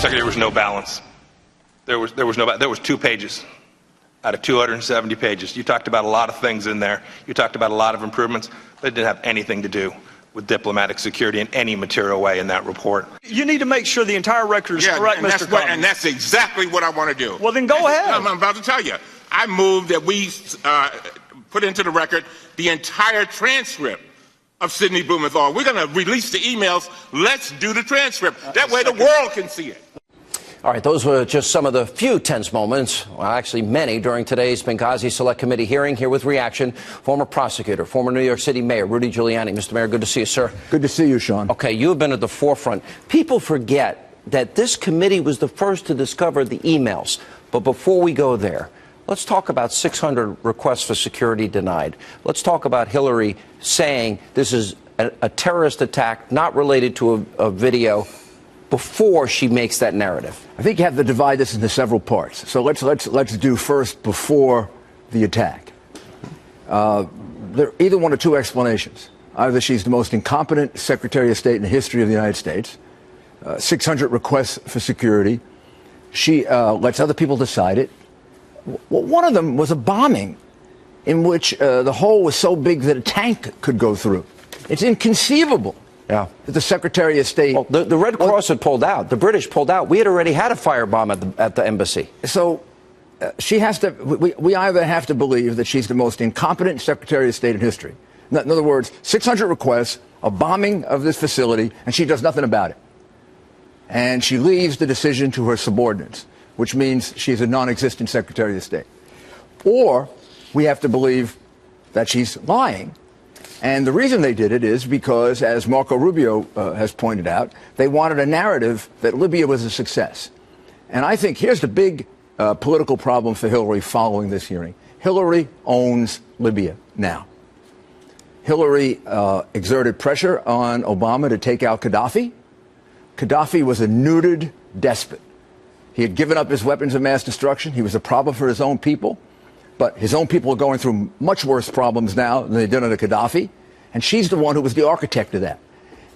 Secretary, there was no balance. There was 2 pages out of 270 pages. You talked about a lot of things in there. You talked about a lot of improvements, but it didn't have anything to do with diplomatic security in any material way in that report. You need to make sure the entire record is correct, Mr. Cummings. And that's exactly what I want to do. Well, then go ahead. I'm about to tell you. I move that we put into the record the entire transcript of Sidney Blumenthal. We're going to release the emails. Let's do the transcript. That way the world can see it. All right, those were just some of the few tense moments, well, actually many, during today's Benghazi Select Committee hearing. Here with reaction, former prosecutor, former New York City Mayor Rudy Giuliani. Mr. Mayor, good to see you, sir. Good to see you, Sean. Okay, you have been at the forefront. People forget that this committee was the first to discover the emails. But before we go there, let's talk about 600 requests for security denied. Let's talk about Hillary saying this is a terrorist attack not related to a video before she makes that narrative. I think you have to divide this into several parts. So let's do first before the attack. There are either one or two explanations. Either she's the most incompetent Secretary of State in the history of the United States, 600 requests for security. She lets other people decide it. Well, one of them was a bombing in which the hole was so big that a tank could go through. It's inconceivable. Yeah. That the Secretary of State... Well, the Red Cross had pulled out. The British pulled out. We had already had a firebomb at the embassy. So she has to... We either have to believe that she's the most incompetent Secretary of State in history. In other words, 600 requests, a bombing of this facility, and she does nothing about it. And she leaves the decision to her subordinates, which means she's a non-existent Secretary of State. Or we have to believe that she's lying. And the reason they did it is because, as Marco Rubio has pointed out, they wanted a narrative that Libya was a success. And I think here's the big political problem for Hillary following this hearing. Hillary owns Libya now. Hillary exerted pressure on Obama to take out Gaddafi. Gaddafi was a neutered despot. He had given up his weapons of mass destruction. He was a problem for his own people. But his own people are going through much worse problems now than they did under Gaddafi. And she's the one who was the architect of that.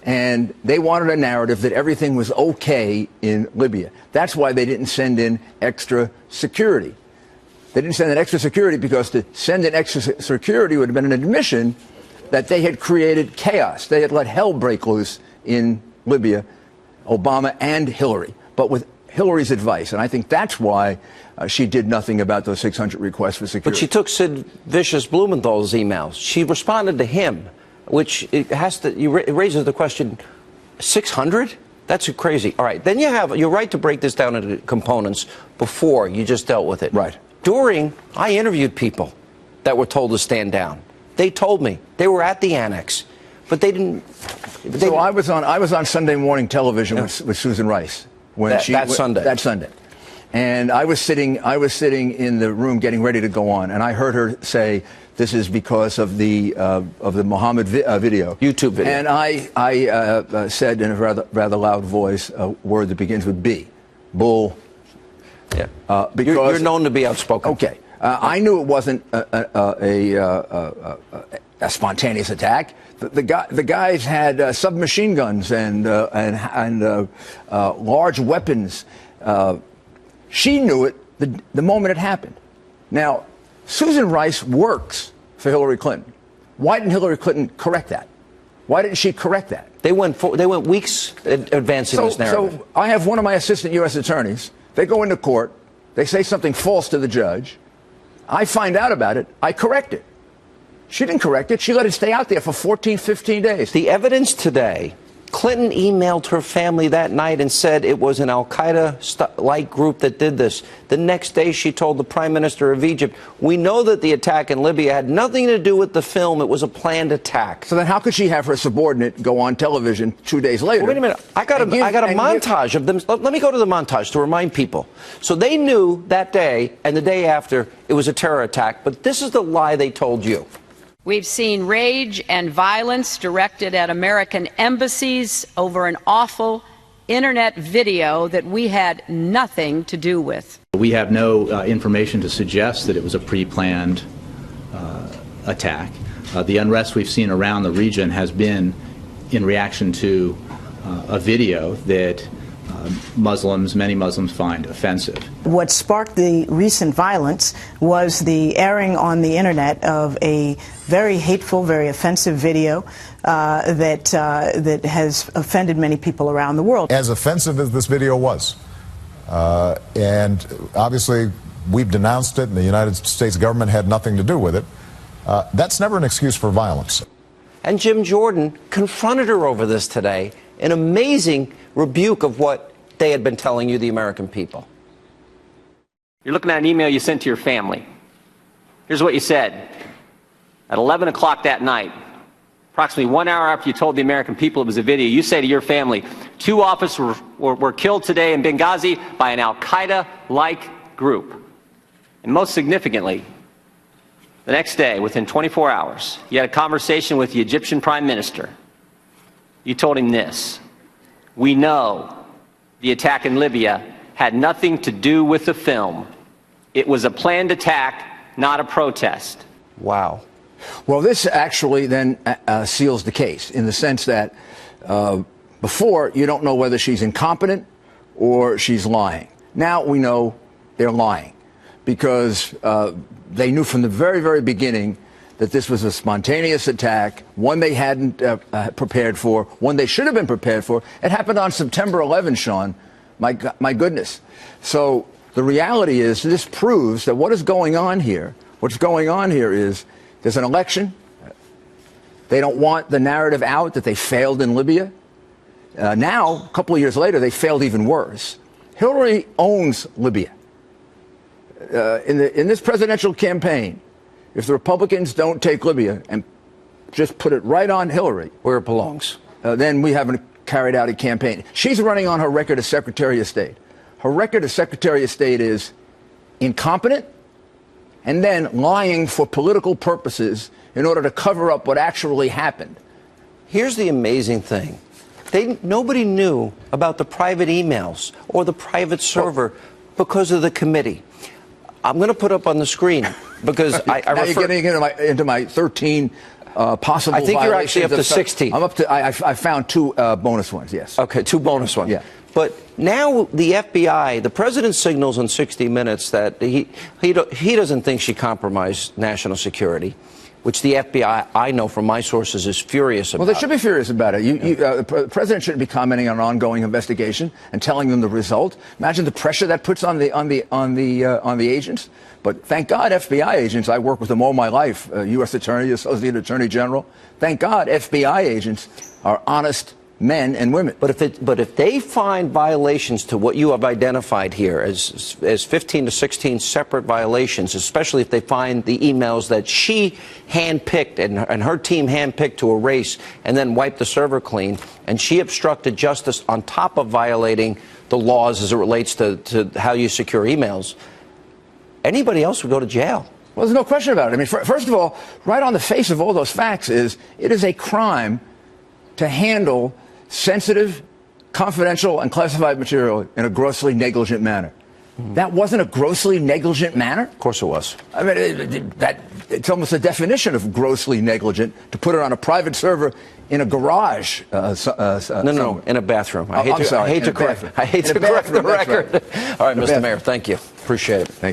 And they wanted a narrative that everything was okay in Libya. That's why they didn't send in extra security. They didn't send in extra security because to send in extra security would have been an admission that they had created chaos. They had let hell break loose in Libya, Obama and Hillary. But with Hillary's advice. And I think that's why she did nothing about those 600 requests for security. But she took Sid Vicious Blumenthal's emails. She responded to him, which it raises the question, 600? That's crazy. All right. Then you're right to break this down into components before you just dealt with it. Right. During, I interviewed people that were told to stand down. They told me they were at the annex, but they didn't. So I was on Sunday morning television with Susan Rice. That Sunday. And I was sitting in the room getting ready to go on, and I heard her say, "This is because of the Muhammad video, YouTube video." And I said in a rather loud voice a word that begins with B, bull. Yeah. Because you're known to be outspoken. Okay. I knew it wasn't a spontaneous attack. The guys had submachine guns and large weapons. She knew it the moment it happened. Now, Susan Rice works for Hillary Clinton. Why didn't Hillary Clinton correct that? Why didn't she correct that? They went weeks advancing this narrative. So I have one of my assistant U.S. attorneys. They go into court. They say something false to the judge. I find out about it. I correct it. She didn't correct it. She let it stay out there for 14, 15 days. The evidence today, Clinton emailed her family that night and said it was an al-Qaeda-like group that did this. The next day, she told the Prime Minister of Egypt, "We know that the attack in Libya had nothing to do with the film. It was a planned attack." So then how could she have her subordinate go on television 2 days later? Well, wait a minute. I got a montage of them. Let me go to the montage to remind people. So they knew that day and the day after it was a terror attack, but this is the lie they told you. We've seen rage and violence directed at American embassies over an awful internet video that we had nothing to do with. We have no information to suggest that it was a pre-planned attack. The unrest we've seen around the region has been in reaction to a video that many Muslims find offensive. What sparked the recent violence was the airing on the internet of a very hateful, very offensive video that has offended many people around the world. As offensive as this video was, and obviously we've denounced it, and the United States government had nothing to do with it, that's never an excuse for violence. And Jim Jordan confronted her over this today, an amazing rebuke of what they had been telling you, the American people. You're looking at an email you sent to your family. Here's what you said. At 11 o'clock that night, approximately 1 hour after you told the American people it was a video, you say to your family, 2 officers were killed today in Benghazi by an al-Qaeda-like group. And most significantly, the next day, within 24 hours, you had a conversation with the Egyptian Prime Minister. You told him this: we know the attack in Libya had nothing to do with the film. It was a planned attack, not a protest. Wow. Well, this actually then seals the case in the sense that before, you don't know whether she's incompetent or she's lying. Now we know they're lying because they knew from the very, very beginning that this was a spontaneous attack, one they hadn't prepared for, one they should have been prepared for. It happened on September 11, Sean. My goodness. So the reality is this proves that what's going on here is there's an election. They don't want the narrative out that they failed in Libya. Now, a couple of years later, they failed even worse. Hillary owns Libya. In this presidential campaign, if the Republicans don't take Libya and just put it right on Hillary, where it belongs, then we haven't carried out a campaign. She's running on her record as Secretary of State. Her record as Secretary of State is incompetent and then lying for political purposes in order to cover up what actually happened. Here's the amazing thing. Nobody knew about the private emails or the private server because of the committee. I'm going to put up on the screen because now you're getting into my 13 possible. I think you're actually up to 16. I'm up to. I found 2 bonus ones. Yes. Okay, 2 bonus ones. Yeah. But now the FBI, the president signals on 60 Minutes that he doesn't think she compromised national security, which the FBI, I know from my sources, is furious about. Well, they should be furious about it. The president shouldn't be commenting on an ongoing investigation and telling them the result. Imagine the pressure that puts on the agents. But thank God, FBI agents. I work with them all my life. U.S. Attorney, Associate Attorney General. Thank God, FBI agents are honest men and women. But if they find violations to what you have identified here as 15 to 16 separate violations, especially if they find the emails that she handpicked and her team handpicked to erase and then wipe the server clean, and she obstructed justice on top of violating the laws as it relates to how you secure emails, anybody else would go to jail. Well, there's no question about it. I mean, first of all, right on the face of all those facts it is a crime to handle sensitive, confidential, and classified material in a grossly negligent manner. That wasn't a grossly negligent manner? Of course it was. I mean, it's almost a definition of grossly negligent to put it on a private server in a garage. No, in a bathroom. I hate to correct the record. Right. All right, Mr. Mayor, thank you. Appreciate it. Thank you.